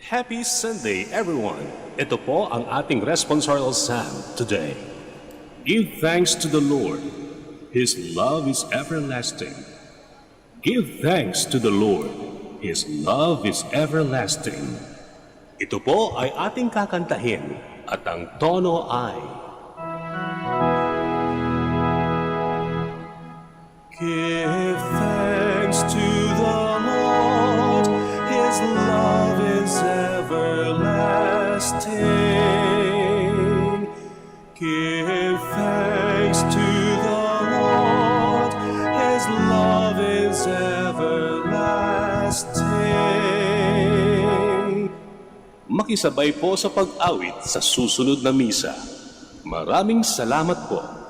Happy Sunday, everyone! Ito po ang ating responsorial psalm today. Give thanks to the Lord. His love is everlasting. Give thanks to the Lord. His love is everlasting. Ito po ay ating kakantahin at ang tono ay Give thanks to the Lord, His love is everlasting. Give thanks to the Lord, His love is everlasting. Makisabay po sa pag-awit sa susunod na misa. Maraming salamat po.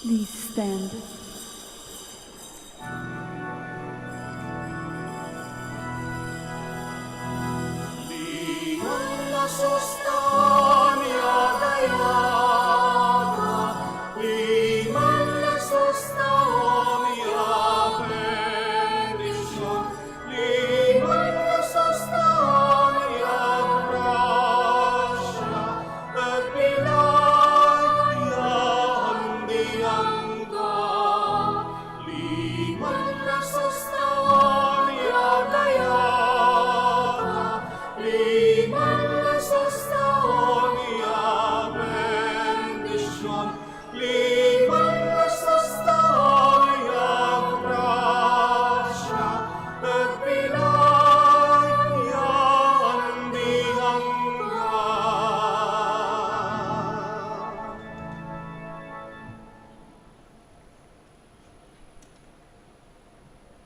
Please stand.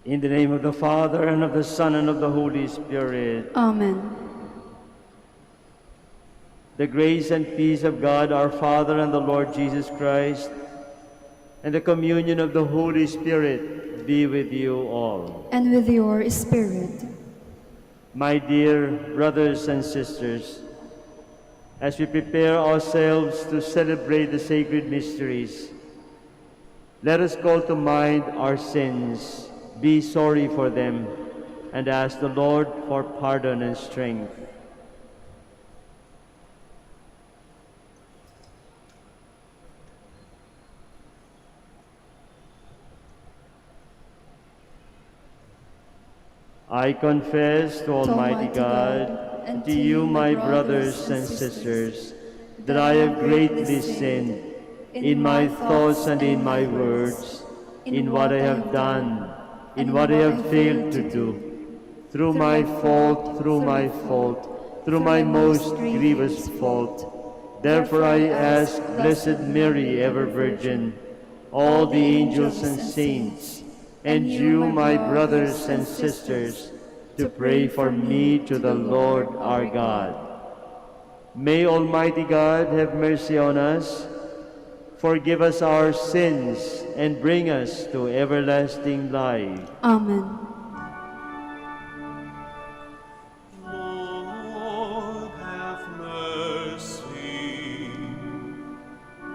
In the name of the Father, and of the Son, and of the Holy Spirit. Amen. The grace and peace of God, our Father, and the Lord Jesus Christ, and the communion of the Holy Spirit be with you all. And with your spirit. My dear brothers and sisters, as we prepare ourselves to celebrate the sacred mysteries, let us call to mind our sins, be sorry for them, and ask the Lord for pardon and strength. I confess to Almighty God, and to you, my brothers and sisters, that I have greatly sinned in my thoughts and in my words, in what I have done, in what I have failed to do, through my fault, through my most grievous fault. Therefore I ask Blessed Mary, ever Virgin, all the angels and saints, and you, my brothers and sisters, to pray for me to the Lord our God. May Almighty God have mercy on us, forgive us our sins, and bring us to everlasting life. Amen. Lord, have mercy.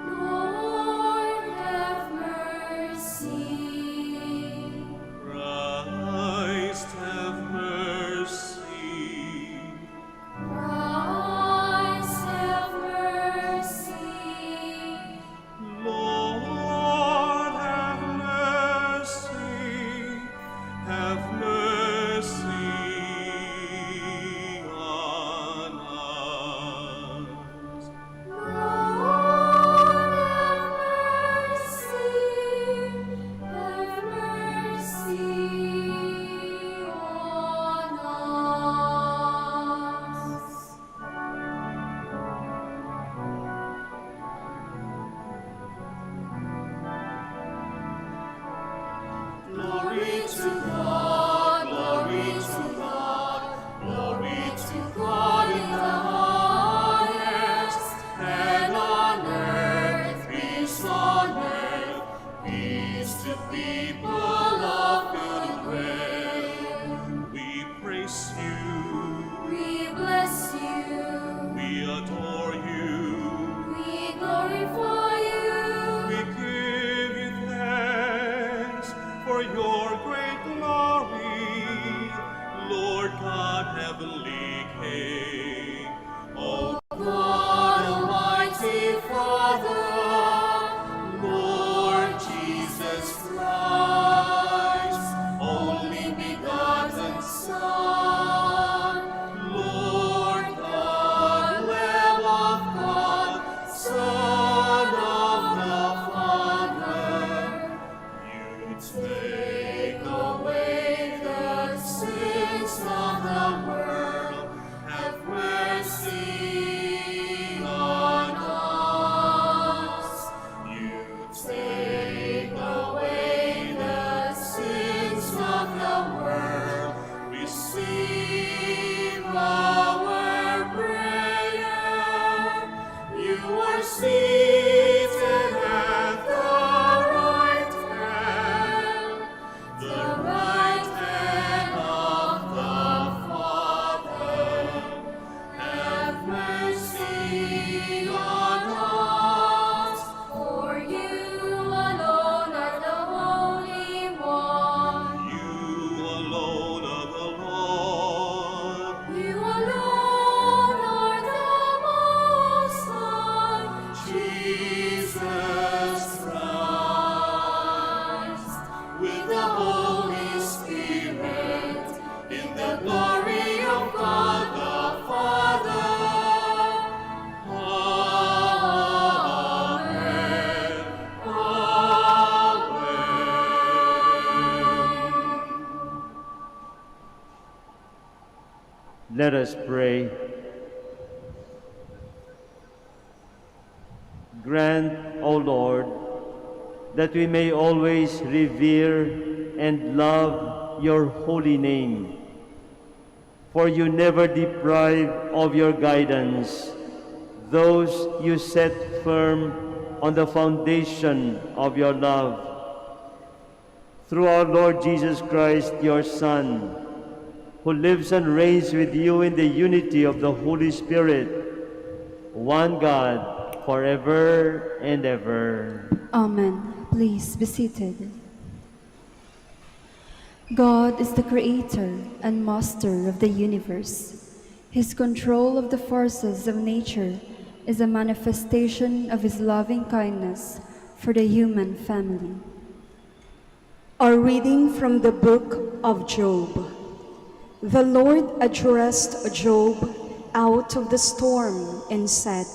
Lord, have mercy. Christ, have mercy. Christ, have mercy. Lord, have mercy. Have mercy on us. Lord, have mercy. Have mercy on us. Glory to God, glory to God, glory to God in the highest, and on earth, peace to people of good will. We praise you. We bless you, We adore you. we glorify you. We give you thanks for your great glory, Lord God, heavenly King. Oh, God, Almighty Father, Lord Jesus Christ, only begotten Son, Lord God, Lamb of God, Son of the Father, you take away the sins of the world. Have mercy on us. You take away the sins of the world. Receive our prayer. You are seated at the right hand, the right hand of the Father. Have mercy on us, for you alone are the Holy One. you alone are the Lord. You alone are the Most High, Jesus Christ, with the Holy Spirit, in the glory of God the Father. Amen. Amen. Let us pray. Grant, O Lord, that we may always revere, and love your holy name. For you never deprive of your guidance those you set firm on the foundation of your love. Through our Lord Jesus Christ, your Son, who lives and reigns with you in the unity of the Holy Spirit, one God, forever and ever. Amen. Please be seated. God is the creator and master of the universe. His control of the forces of nature is a manifestation of his loving kindness for the human family. A reading from the book of Job. The Lord addressed Job out of the storm and said,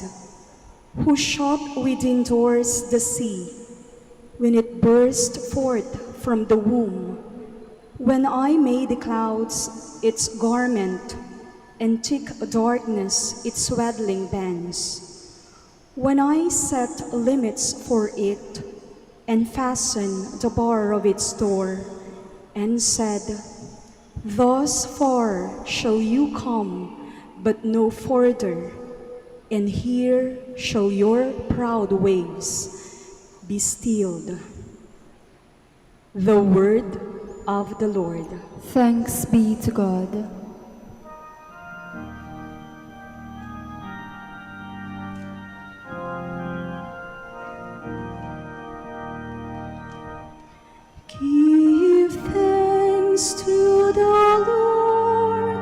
"Who shut within doors the sea, when it burst forth from the womb? When I made the clouds its garment, and thick darkness its swaddling bands? When I set limits for it, and fastened the bar of its door, and said, Thus far shall you come, but no further, and here shall your proud waves be stilled." The word of the Lord. Thanks be to God. Give thanks to the Lord,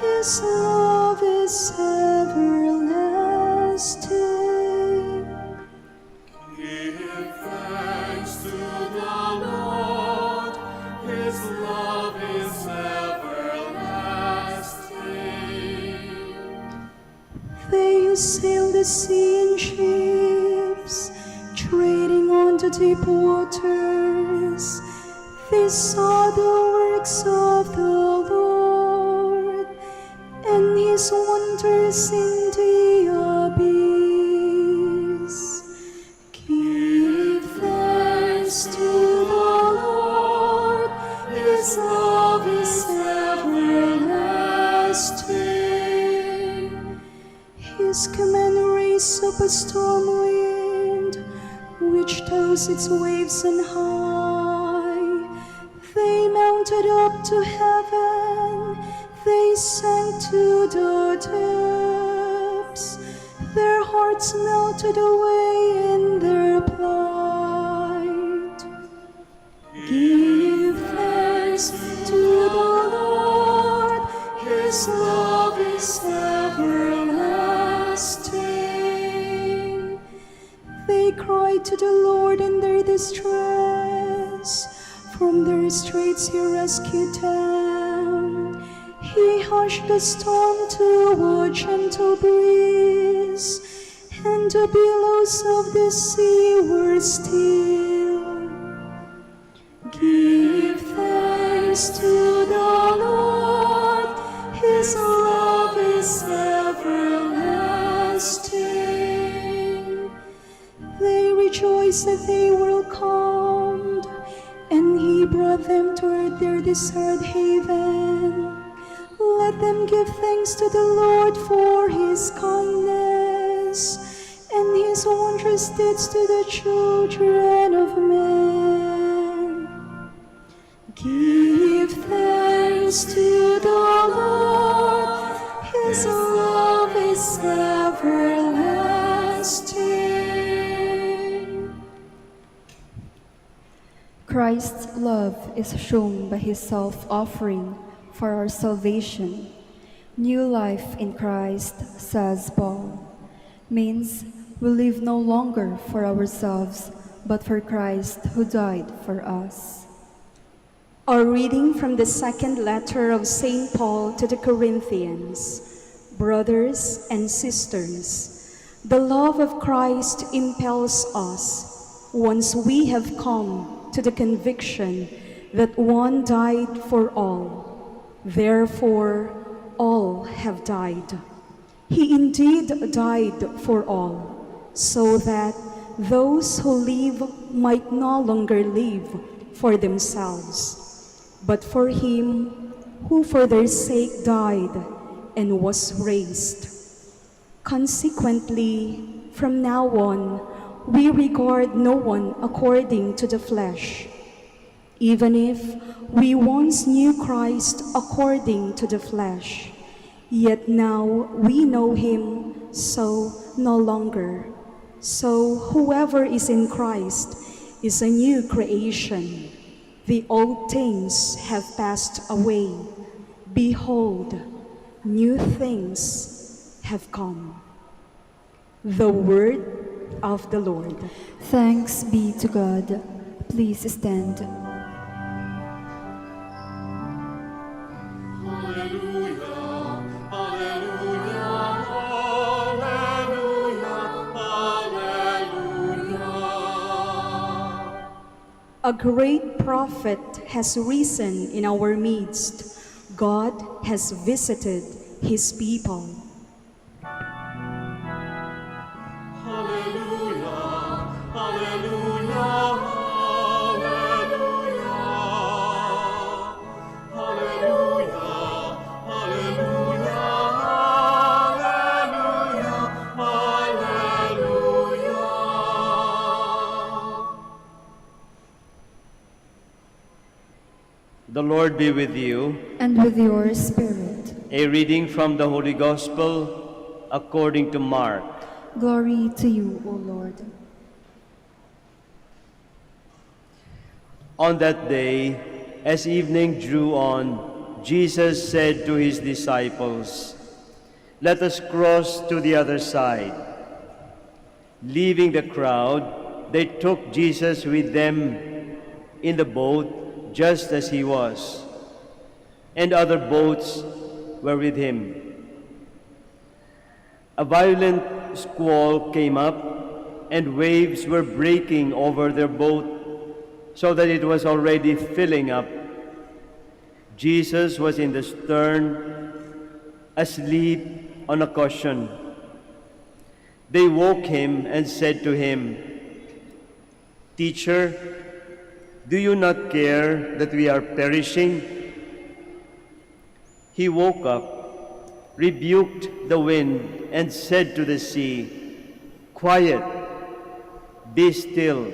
his love is everlasting. Give thanks to the Lord, his love is everlasting. They who sail the sea in ships, trading on the deep waters, they saw the works of the Lord, and his wonders in the abyss. Give thanks to the Lord, his love is everlasting. His command raised up a storm wind, which tossed its waves on high. They mounted up to heaven, they sank to the depths. Their hearts melted away in their plight. Give thanks to the Lord, his love is everlasting. They cried to the Lord in their distress. From their straits he rescued them. He hushed the storm to a gentle breeze, and the billows of the sea were still. Give thanks to the Lord, his love is everlasting. They rejoiced that they were calmed, and he brought them toward their desired haven. Let them give thanks to the Lord for his kindness, and his wondrous deeds to the children of men. Give thanks to the Lord, his love is everlasting. Christ's love is shown by his self-offering for our salvation. New life in Christ, says Paul, means we live no longer for ourselves, but for Christ who died for us. A reading from the second letter of St. Paul to the Corinthians. Brothers and sisters, the love of Christ impels us, once we have come to the conviction that one died for all. Therefore, all have died. He indeed died for all, so that those who live might no longer live for themselves, but for him who for their sake died and was raised. Consequently, from now on, we regard no one according to the flesh. Even if we once knew Christ according to the flesh, yet now we know him so no longer. So whoever is in Christ is a new creation. The old things have passed away. Behold, new things have come. The word of the Lord. Thanks be to God. Please stand. Hallelujah, hallelujah, hallelujah, hallelujah. A great prophet has risen in our midst. God has visited his people. Hallelujah, hallelujah, hallelujah. Hallelujah, hallelujah, hallelujah, hallelujah. The Lord be with you. And with your spirit. A reading from the Holy Gospel according to Mark. Glory to you, O Lord. On that day, as evening drew on, Jesus said to his disciples, "Let us cross to the other side." Leaving the crowd, they took Jesus with them in the boat just as he was, and other boats were with him. A violent squall came up, and waves were breaking over their boat, so that it was already filling up. Jesus was in the stern, asleep on a cushion. They woke him and said to him, "Teacher, do you not care that we are perishing?" He woke up, rebuked the wind, and said to the sea, "Quiet, be still."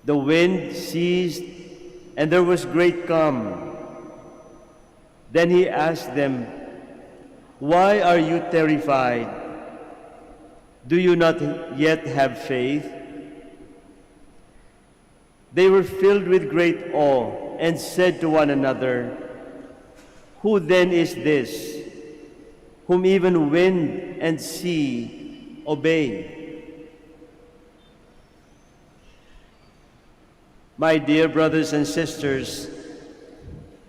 The wind ceased, and there was great calm. Then he asked them, "Why are you terrified? Do you not yet have faith?" They were filled with great awe and said to one another, "Who then is this, whom even wind and sea obey?" My dear brothers and sisters,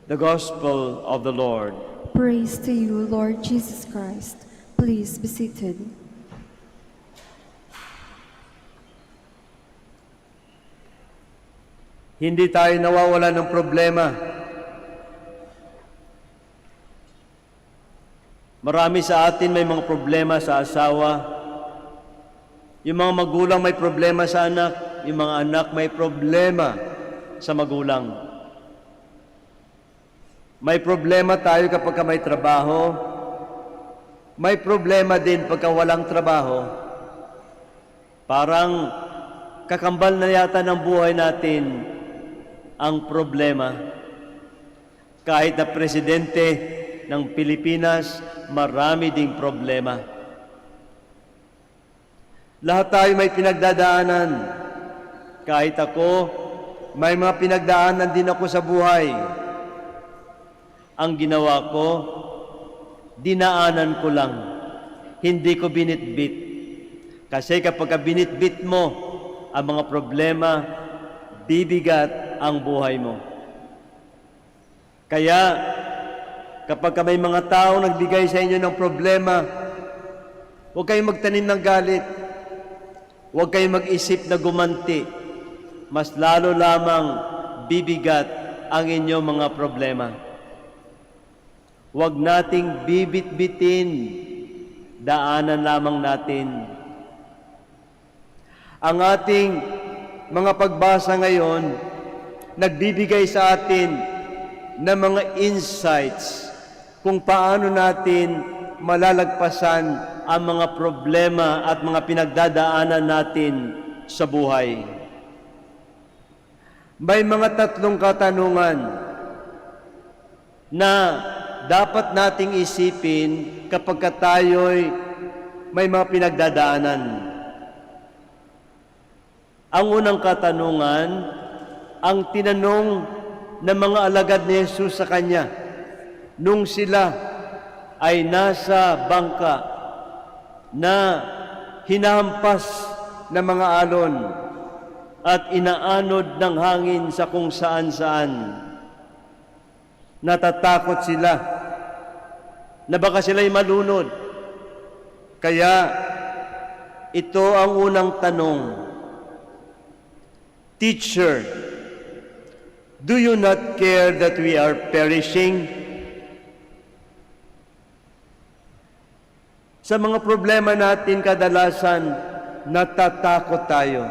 the Gospel of the Lord. Praise to you, Lord Jesus Christ. Please be seated. Hindi tayo nawawala ng problema. Marami sa atin may mga problema sa asawa. Yung mga magulang may problema sa anak. Yung mga anak may problema sa magulang. May problema tayo kapag may trabaho. May problema din pagka walang trabaho. Parang kakambal na yata ng buhay natin ang problema. Kahit na presidente ng Pilipinas, marami ding problema. Lahat tayo may pinagdadaanan. Kahit ako, may mga pinagdaanan din ako sa buhay. Ang ginawa ko, dinaanan ko lang. Hindi ko binitbit. Kasi kapag binitbit mo ang mga problema, bibigat ang buhay mo. Kaya, kapag may mga tao nagbigay sa inyo ng problema, huwag kayong magtanim ng galit. Huwag kayong mag-isip na gumanti. Mas lalo lamang bibigat ang inyong mga problema. Huwag nating bibit-bitin, daanan lamang natin. Ang ating mga pagbasa ngayon nagbibigay sa atin ng mga insights kung paano natin malalagpasan ang mga problema at mga pinagdadaanan natin sa buhay. May mga tatlong katanungan na dapat nating isipin kapag tayo'y may mga pinagdadaanan. Ang unang katanungan, ang tinanong ng mga alagad ni Jesus sa Kanya nung sila ay nasa bangka na hinahampas ng mga alon at inaanod ng hangin sa kung saan-saan. Natatakot sila na baka sila'y malunod. Kaya ito ang unang tanong. Teacher, do you not care that we are perishing? Sa mga problema natin, kadalasan, natatakot tayo.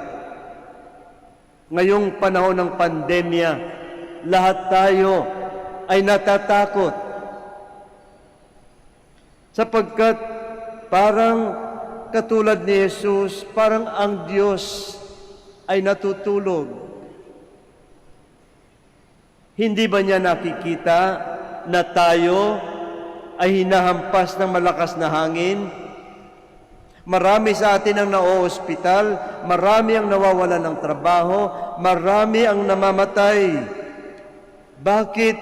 Ngayong panahon ng pandemya, lahat tayo ay natatakot. Sapagkat parang katulad ni Jesus, parang ang Diyos ay natutulog. Hindi ba niya nakikita na tayo ay hinahampas ng malakas na hangin? Marami sa atin ang na-ospital, marami ang nawawalan ng trabaho, marami ang namamatay. Bakit?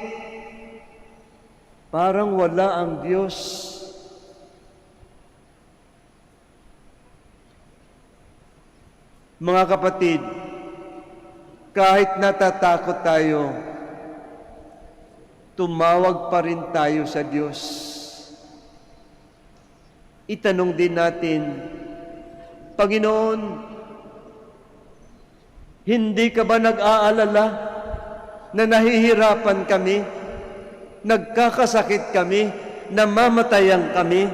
Parang wala ang Diyos. Mga kapatid, kahit natatakot tayo, tumawag pa rin tayo sa Diyos. Itanong din natin, Panginoon, hindi ka ba nag-aalala na nahihirapan kami, nagkakasakit kami, namamatayan kami?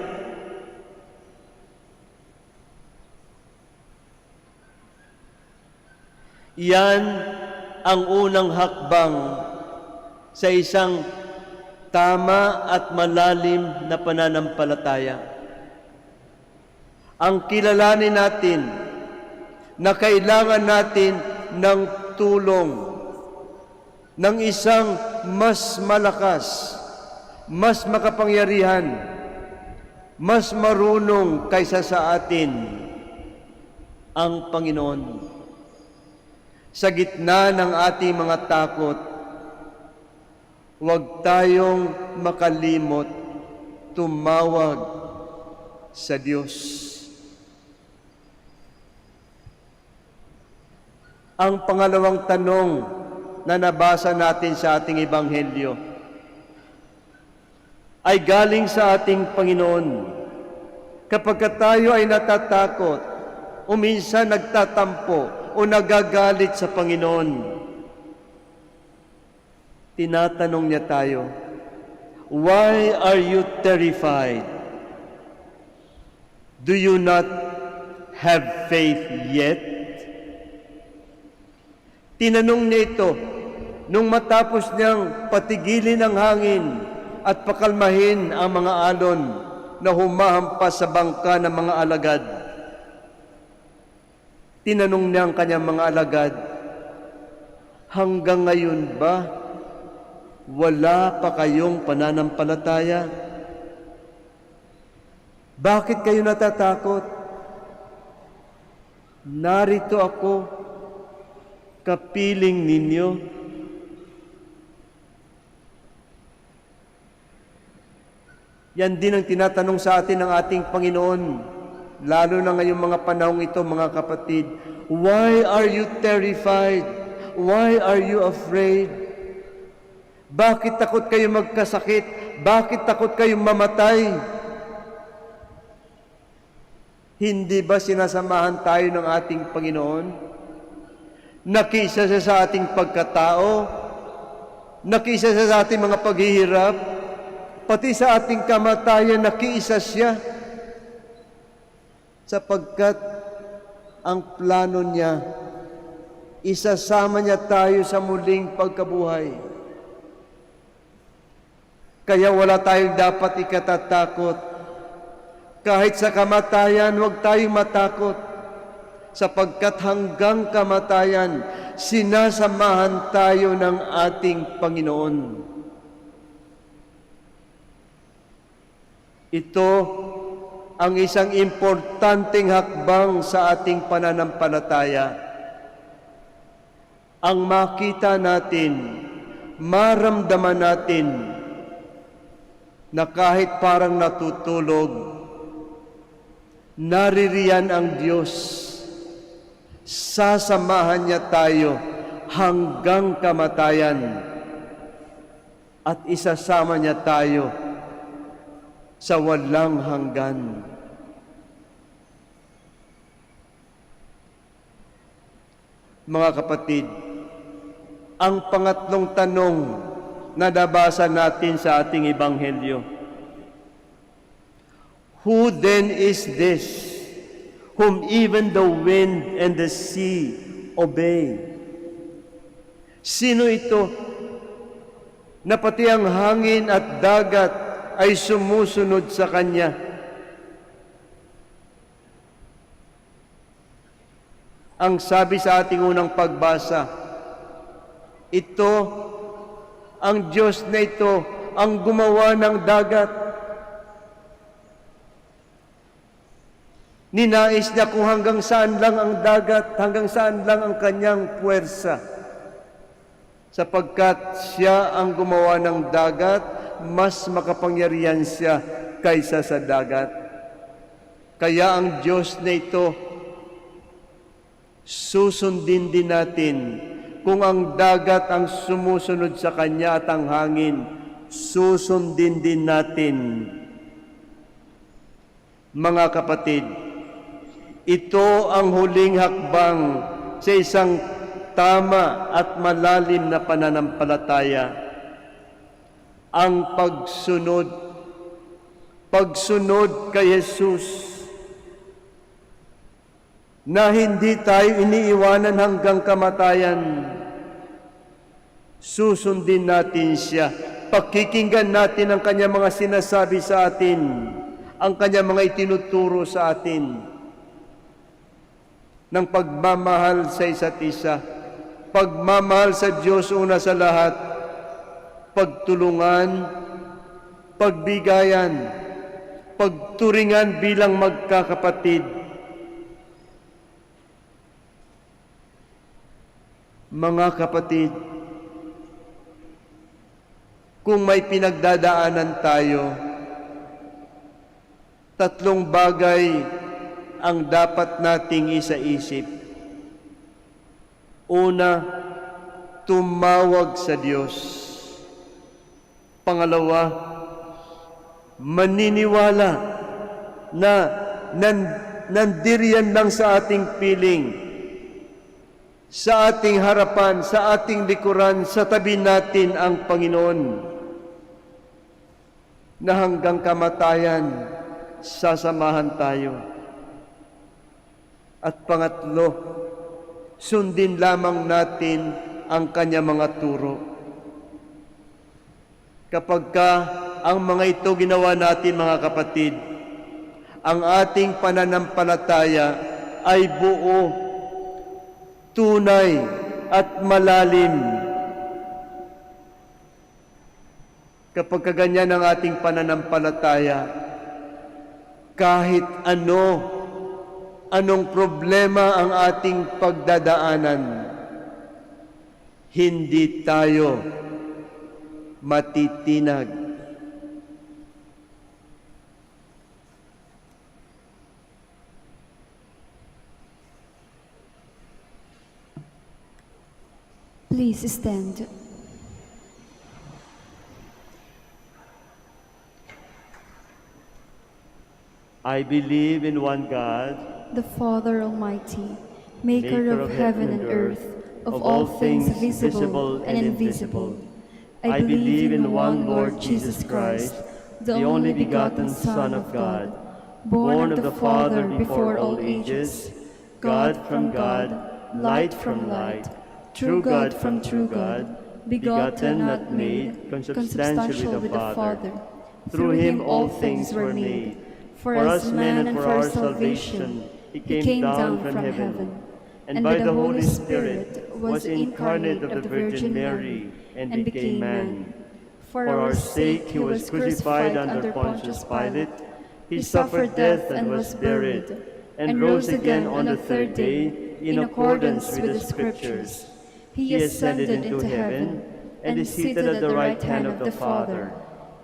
Yan ang unang hakbang sa isang tama at malalim na pananampalataya. Ang kilalanin natin na kailangan natin ng tulong ng isang mas malakas, mas makapangyarihan, mas marunong kaysa sa atin, ang Panginoon. Sa gitna ng ating mga takot, huwag tayong makalimot tumawag sa Diyos. Ang pangalawang tanong na nabasa natin sa ating Ebanghelyo ay galing sa ating Panginoon. Kapag tayo ay natatakot o minsan nagtatampo o nagagalit sa Panginoon, tinatanong niya tayo, why are you terrified? Do you not have faith yet? Tinanong niya ito nung matapos niyang patigilin ang hangin at pakalmahin ang mga alon na humahampas sa bangka ng mga alagad. Tinanong niya ang kanyang mga alagad, hanggang ngayon ba wala pa kayong pananampalataya? Bakit kayo natatakot? Narito ako, kapiling ninyo. Yan din ang tinatanong sa atin ng ating Panginoon, lalo na ngayong mga panahong ito, mga kapatid. Why are you terrified? Why are you afraid? Bakit takot kayo magkasakit? Bakit takot kayong mamatay? Hindi ba sinasamahan tayo ng ating Panginoon? Nakiisa siya sa ating pagkatao, nakiisa siya sa ating mga paghihirap, pati sa ating kamatayan, nakiisa siya. Sapagkat ang plano niya isasama niya tayo sa muling pagkabuhay. Kaya wala tayong dapat ikatatakot. Kahit sa kamatayan, huwag tayong matakot, sapagkat hanggang kamatayan, sinasamahan tayo ng ating Panginoon. Ito ang isang importanteng hakbang sa ating pananampalataya. Ang makita natin, maramdaman natin, na kahit parang natutulog, naririyan ang Diyos. Sasamahan niya tayo hanggang kamatayan at isasama niya tayo sa walang hanggan. Mga kapatid, ang pangatlong tanong na nabasa natin sa ating Ebanghelyo, who then is this whom even the wind and the sea obey? Sino ito na pati ang hangin at dagat ay sumusunod sa Kanya? Ang sabi sa ating unang pagbasa, ito, ang Diyos na ito, ang gumawa ng dagat. Ninais niya kung hanggang saan lang ang dagat, hanggang saan lang ang kanyang puwersa. Sapagkat siya ang gumawa ng dagat, mas makapangyarihan siya kaysa sa dagat. Kaya ang Diyos na ito, susundin din natin kung ang dagat ang sumusunod sa Kanya at ang hangin, susundin din natin. Mga kapatid, ito ang huling hakbang sa isang tama at malalim na pananampalataya. Ang pagsunod kay Jesus, na hindi tayo iniiwanan hanggang kamatayan. Susundin natin siya. Pakikinggan natin ang kanyang mga sinasabi sa atin, ang kanyang mga itinuturo sa atin ng pagmamahal sa isa't isa, pagmamahal sa Diyos una sa lahat, pagtulungan, pagbigayan, pagturingan bilang magkakapatid. Mga kapatid, kung may pinagdadaanan tayo, tatlong bagay ang dapat nating isaisip. Una, tumawag sa Diyos. Pangalawa, maniniwala na nandiriyan lang sa ating piling, sa ating harapan, sa ating likuran, sa tabi natin ang Panginoon, na hanggang kamatayan, sasamahan tayo. At pangatlo, sundin lamang natin ang Kanya mga turo. Kapag ang mga ito ginawa natin, mga kapatid, ang ating pananampalataya ay buo, tunay at malalim. Kapag kaganyan ang ating pananampalataya, kahit anong problema ang ating pagdadaanan, hindi tayo matitinag. Please stand. I believe in one God, The Father Almighty, maker of heaven and earth, of all things visible and invisible. I believe in one Lord Jesus Christ, the only begotten Son of God, born of the Father before all ages, God from God, light from light, true God from true God, begotten, not made, consubstantial with the Father. Through him all things were made. For us men and for our salvation, he came down from heaven, and by the Holy Spirit was incarnate of the Virgin Mary, and became man. For our sake he was crucified under Pontius Pilate. He suffered death and was buried, and rose again on the third day in accordance with the Scriptures. He ascended into heaven and is seated at the right hand of the Father.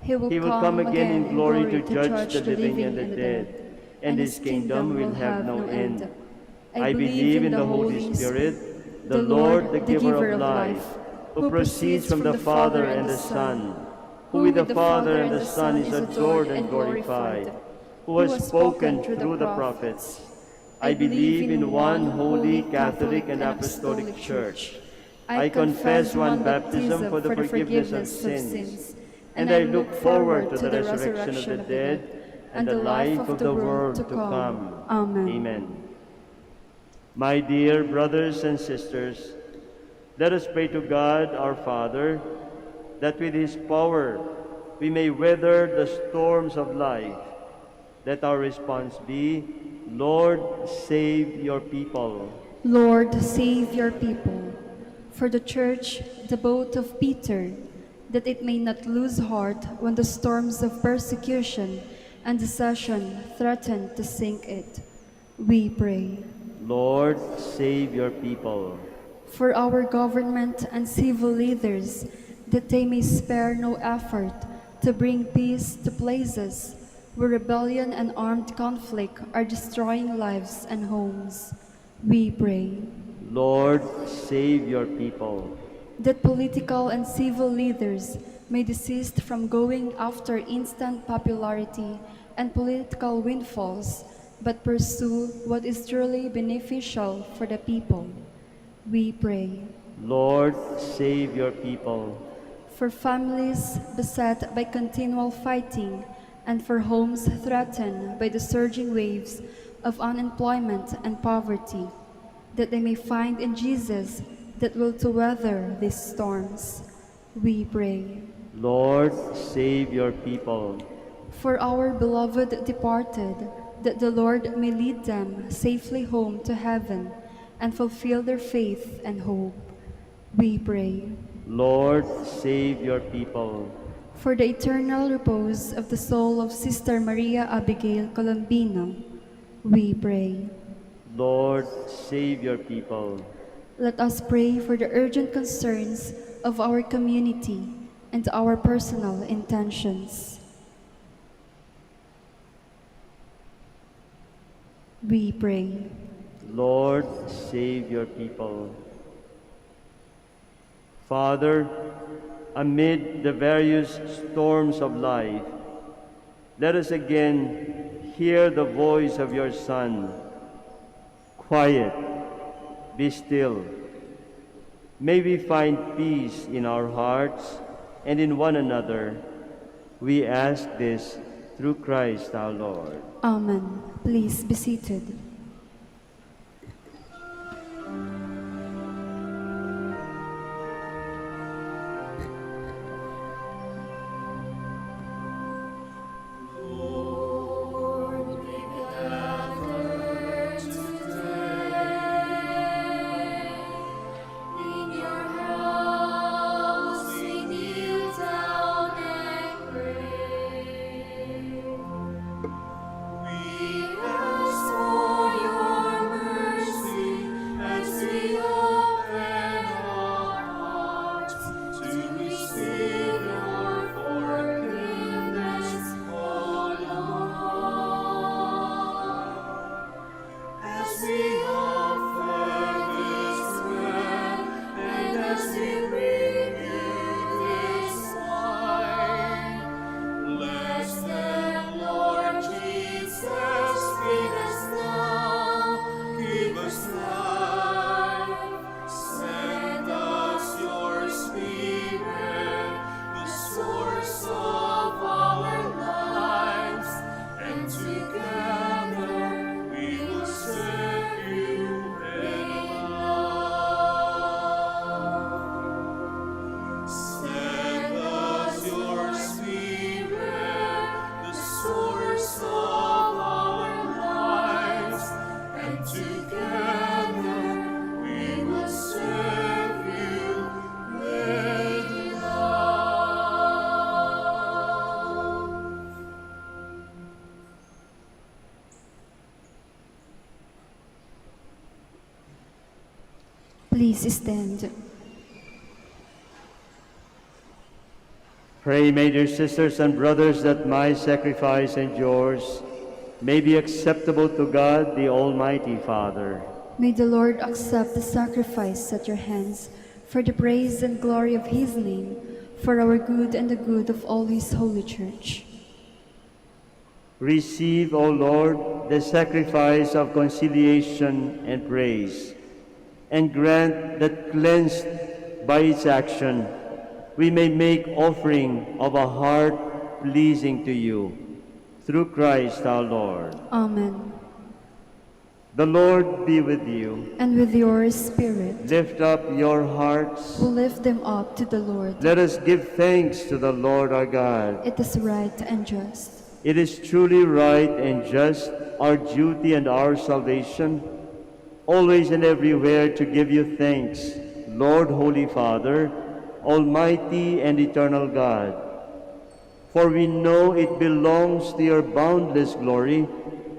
He will come again in glory to judge the living and the dead, and his kingdom will have no end. I believe in the Holy Spirit, the Lord, the giver of life, who proceeds from the Father and the Son, who with the Father and the Son is adored and glorified, who has spoken through the prophets. I believe in one holy, Catholic, and Apostolic Church. I confess one baptism for the forgiveness of sins, and I look forward to the resurrection of the dead and the life of the world to come. Amen. Amen. My dear brothers and sisters, let us pray to God our Father, that with his power we may weather the storms of life. Let our response be, Lord, save your people. Lord, save your people. For the Church, the boat of Peter, that it may not lose heart when the storms of persecution and dissension threaten to sink it. We pray. Lord, save your people. For our government and civil leaders, that they may spare no effort to bring peace to places where rebellion and armed conflict are destroying lives and homes. We pray. Lord, save your people. That political and civil leaders may desist from going after instant popularity and political windfalls, but pursue what is truly beneficial for the people. We pray. Lord, save your people. For families beset by continual fighting, and for homes threatened by the surging waves of unemployment and poverty, that they may find in Jesus that will to weather these storms. We pray. Lord, save your people. For our beloved departed, that the Lord may lead them safely home to heaven and fulfill their faith and hope. We pray. Lord, save your people. For the eternal repose of the soul of Sister Maria Abigail Colombino, we pray. Lord, save your people. Let us pray for the urgent concerns of our community and our personal intentions. We pray. Lord, save your people. Father, amid the various storms of life, let us again hear the voice of your Son. Quiet, be still. May we find peace in our hearts and in one another. We ask this through Christ our Lord. Amen. Please be seated. Soul Please stand. Pray, my dear sisters and brothers, that my sacrifice and yours may be acceptable to God, the Almighty Father. May the Lord accept the sacrifice at your hands for the praise and glory of his name, for our good and the good of all his holy church. Receive, O Lord, the sacrifice of conciliation and praise, and grant that cleansed by its action, we may make offering of a heart pleasing to you, through Christ our Lord. Amen. The Lord be with you. And with your spirit, Lift up your hearts. we'll lift them up to the Lord. Let us give thanks to the Lord our God. It is right and just. It is truly right and just, our duty and our salvation, always and everywhere to give you thanks, Lord, Holy Father, Almighty and eternal God. For we know it belongs to your boundless glory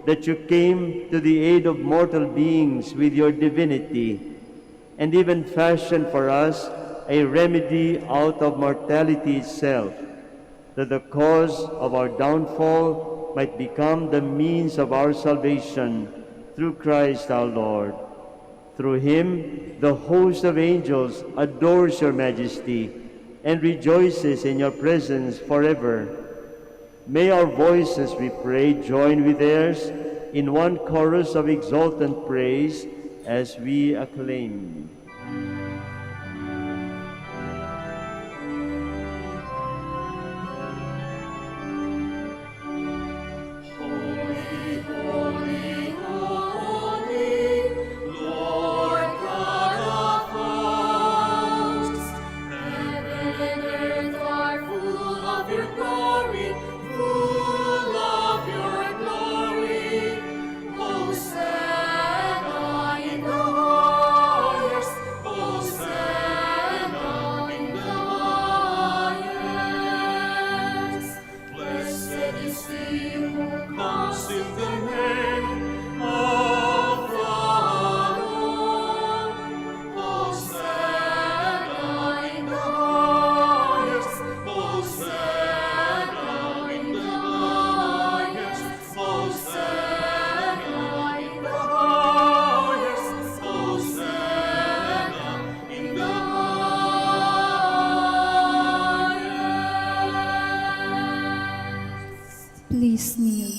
that you came to the aid of mortal beings with your divinity, and even fashioned for us a remedy out of mortality itself, that the cause of our downfall might become the means of our salvation through Christ our Lord. Through him, the host of angels adores your majesty and rejoices in your presence forever. May our voices, we pray, join with theirs in one chorus of exultant praise as we acclaim. Please kneel.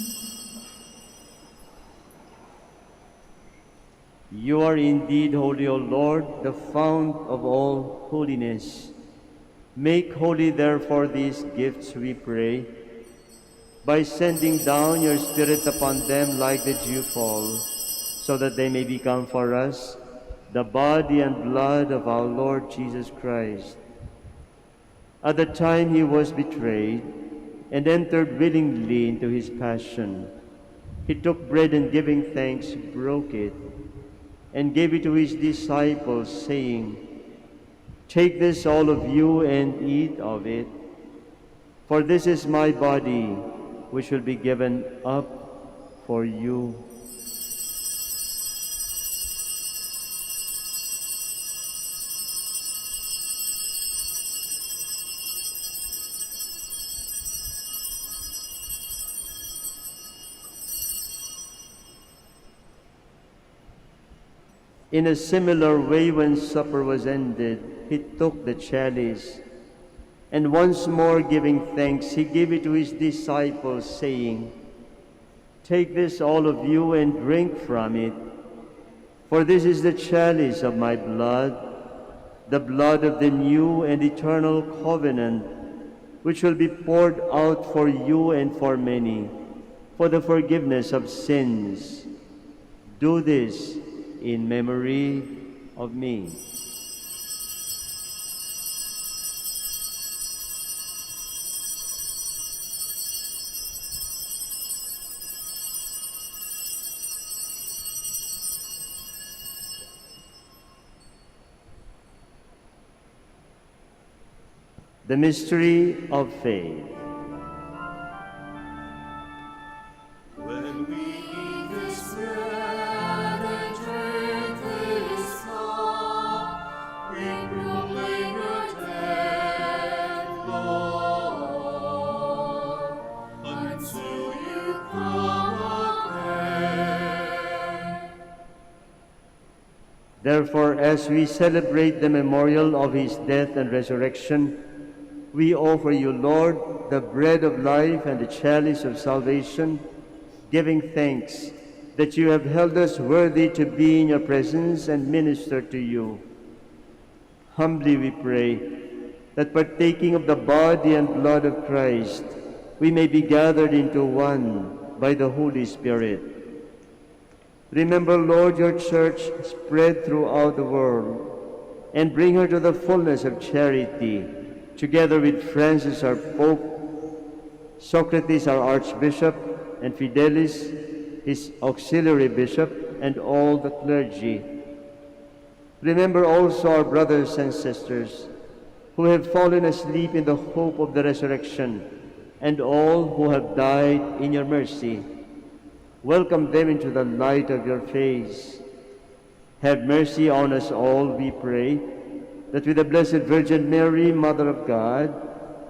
You are indeed holy, O Lord, the fount of all holiness. Make holy, therefore, these gifts, we pray, by sending down your Spirit upon them like the dewfall, so that they may become for us the body and blood of our Lord Jesus Christ. At the time he was betrayed and entered willingly into his passion, he took bread and giving thanks, broke it, and gave it to his disciples, saying, "Take this, all of you, and eat of it, for this is my body, which will be given up for you." In a similar way, when supper was ended, he took the chalice, and once more giving thanks, he gave it to his disciples, saying, "Take this, all of you, and drink from it, for this is the chalice of my blood, the blood of the new and eternal covenant, which will be poured out for you and for many, for the forgiveness of sins. Do this in memory of me." The mystery of faith. When we eat this bread and drink this cup, Therefore, as we celebrate the memorial of his death and resurrection, we offer you, Lord, the bread of life and the chalice of salvation, giving thanks that you have held us worthy to be in your presence and minister to you. Humbly we pray that partaking of the body and blood of Christ, we may be gathered into one by the Holy Spirit. Remember, Lord, your church spread throughout the world, and bring her to the fullness of charity, together with Francis our Pope, Socrates our Archbishop, and Fidelis, his auxiliary bishop, and all the clergy. Remember also our brothers and sisters who have fallen asleep in the hope of the resurrection, and all who have died in your mercy. Welcome them into the light of your face. Have mercy on us all, we pray, that with the Blessed Virgin Mary, Mother of God,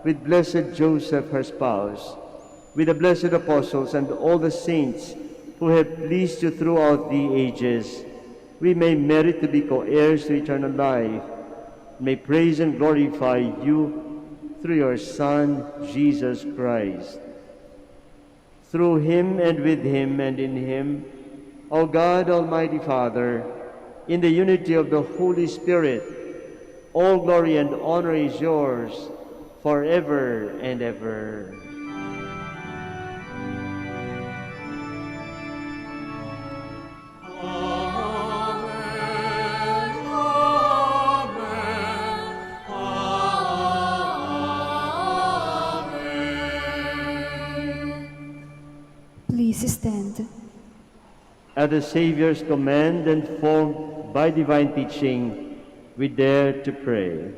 with blessed Joseph, her spouse, with the blessed apostles and all the saints who have pleased you throughout the ages, we may merit to be co-heirs to eternal life, may praise and glorify you through your Son, Jesus Christ. Through him and with him and in him, O God, Almighty Father, in the unity of the Holy Spirit, all glory and honor is yours forever and ever. Please stand. At the Savior's command and formed by divine teaching, we dare to pray.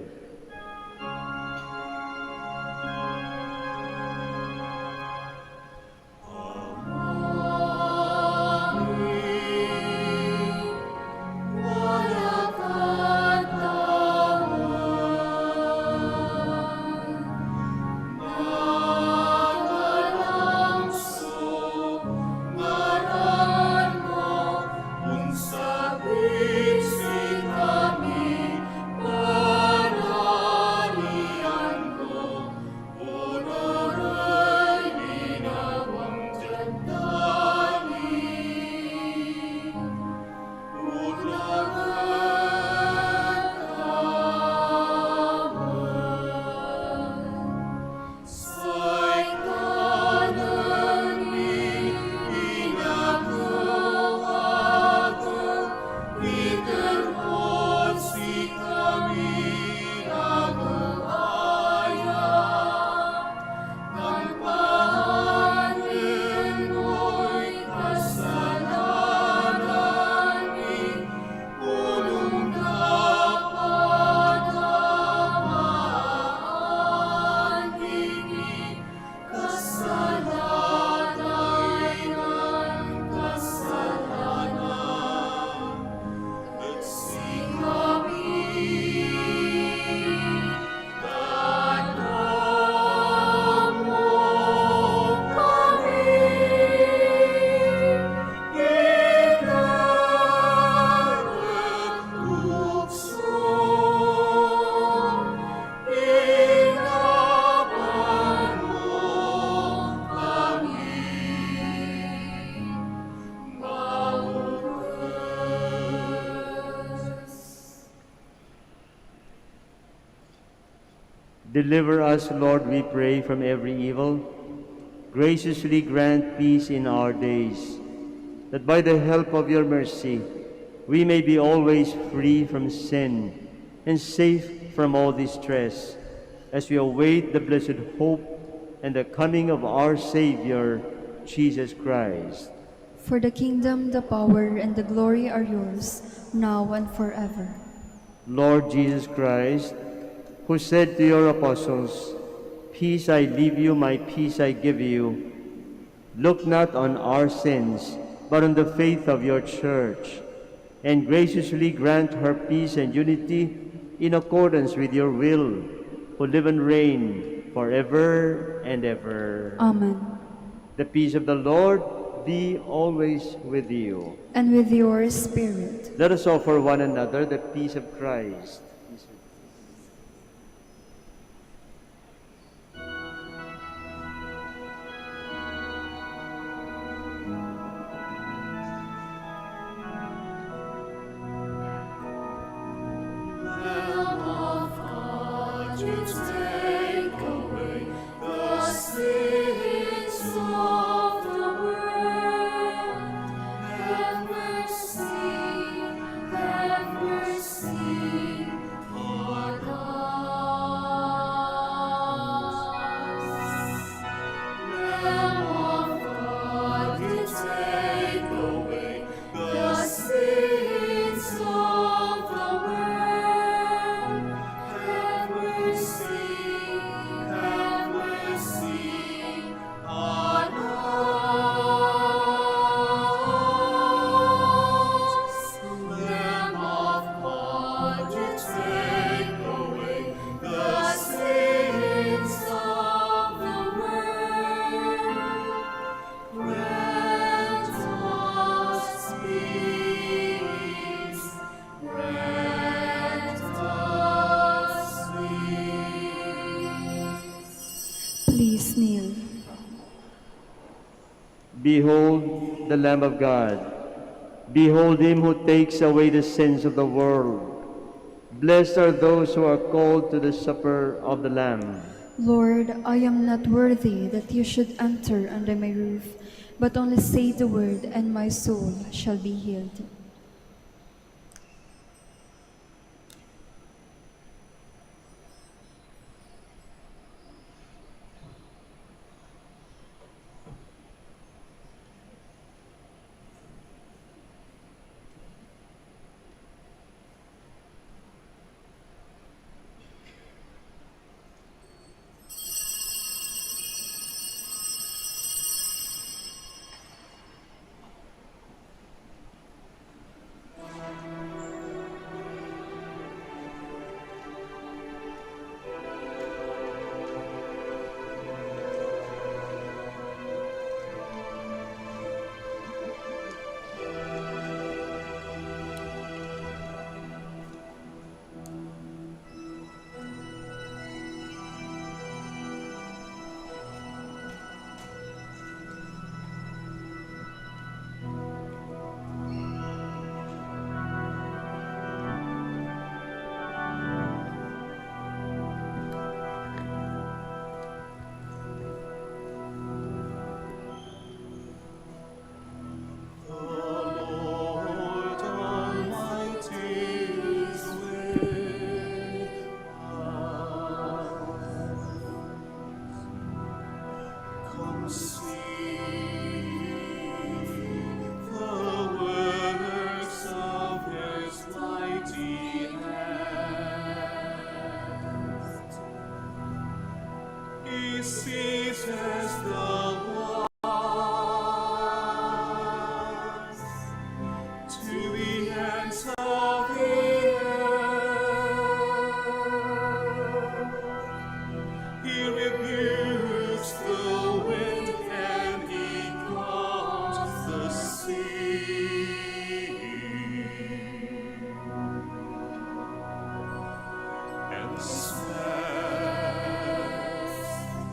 Deliver us, Lord, we pray, from every evil. Graciously grant peace in our days, that by the help of your mercy we may be always free from sin and safe from all distress, as we await the blessed hope and the coming of our Savior, Jesus Christ. For the kingdom, the power, and the glory are yours, now and forever. Lord Jesus Christ, who said to your apostles, "Peace I leave you, my peace I give you," look not on our sins, but on the faith of your church, and graciously grant her peace and unity in accordance with your will, who live and reign forever and ever. Amen. The peace of the Lord be always with you. and with your spirit. Let us offer one another the peace of Christ. Lamb of God, you take away the sins of the world. Have mercy on us. Lamb of God, you take away the sins of the world. Have mercy on us. Lamb of God, you take away the sins of the world. Grant us peace. Grant us peace. Please kneel. Behold the Lamb of God. Behold him who takes away the sins of the world. Blessed are those who are called to the supper of the Lamb. Lord, I am not worthy that you should enter under my roof, but only say the word, and my soul shall be healed.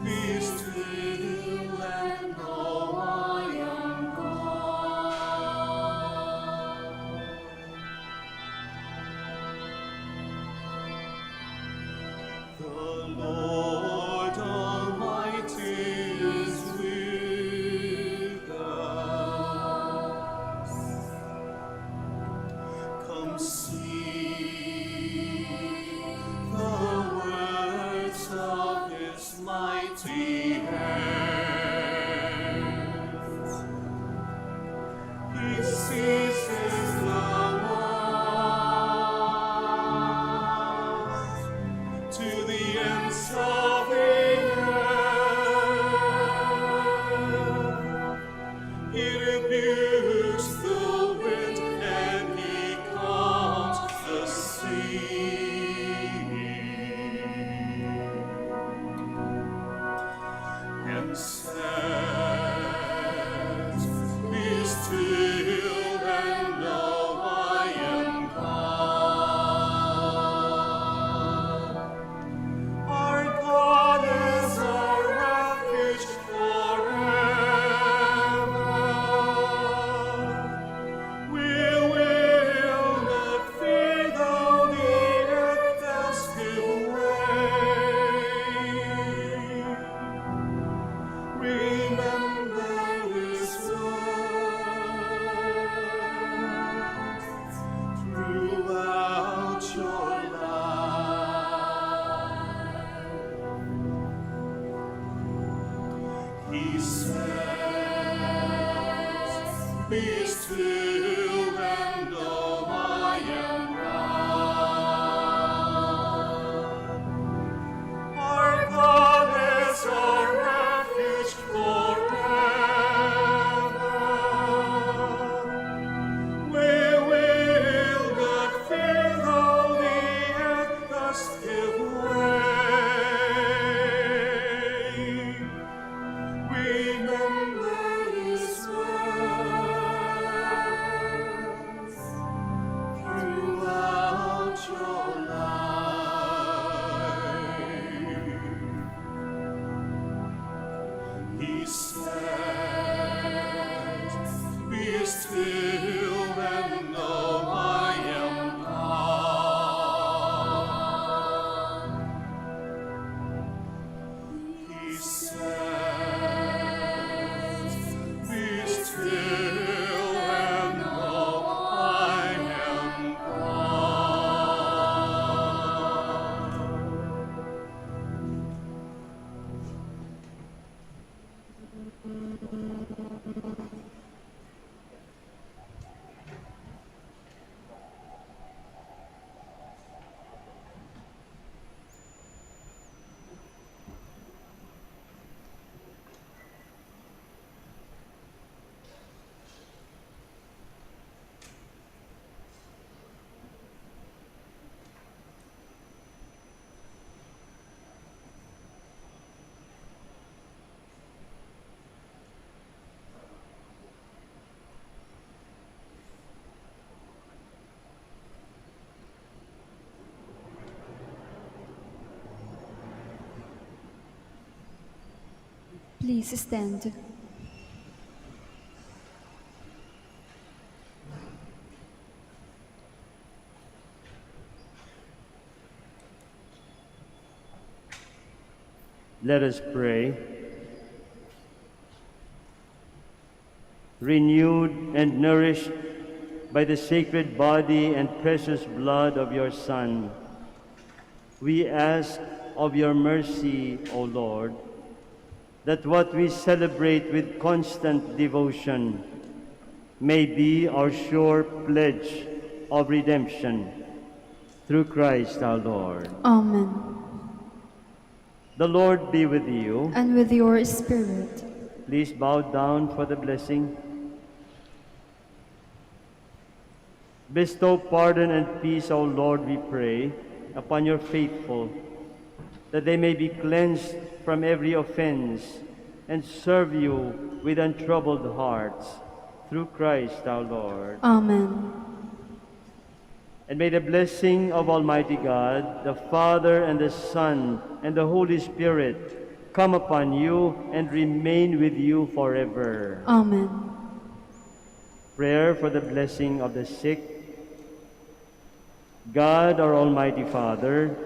Peace to you. Be still and know I am God. Our God is our refuge forever. We will not fear though the earth does give way. Remember His words throughout your life. He says, be still and know I am God. He says, be still and know I am God. Please stand. Let us pray. Renewed and nourished by the sacred body and precious blood of your Son, we ask of your mercy, O Lord, that what we celebrate with constant devotion may be our sure pledge of redemption through Christ our Lord. Amen. The Lord be with you. And with your spirit. Please bow down for the blessing. Bestow pardon and peace, O Lord, we pray, upon your faithful, that they may be cleansed from every offense and serve you with untroubled hearts, through Christ our Lord. Amen. And may the blessing of Almighty God, the Father and the Son and the Holy Spirit come upon you and remain with you forever. Amen. Prayer for the blessing of the sick. God, our Almighty Father,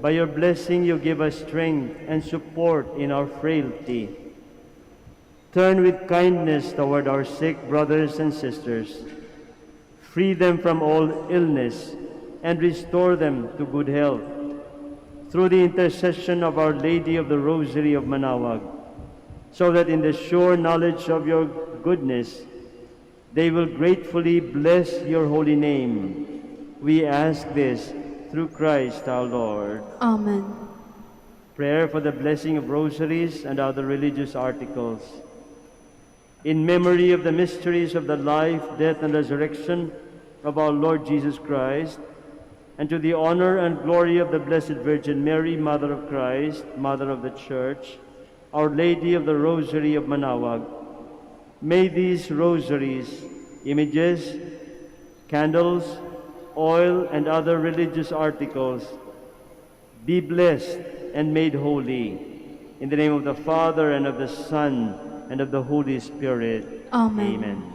by your blessing you give us strength and support in our frailty. Turn with kindness toward our sick brothers and sisters. Free them from all illness and restore them to good health. Through the intercession of Our Lady of the Rosary of Manaoag, so that in the sure knowledge of your goodness, they will gratefully bless your holy name. We ask this through Christ our Lord. Amen. Prayer for the blessing of rosaries and other religious articles. In memory of the mysteries of the life, death, and resurrection of our Lord Jesus Christ, and to the honor and glory of the Blessed Virgin Mary, Mother of Christ, Mother of the Church, Our Lady of the Rosary of Manaoag, may these rosaries, images, candles, oil, and other religious articles be blessed and made holy. In the name of the Father, and of the Son, and of the Holy Spirit. Amen. Amen.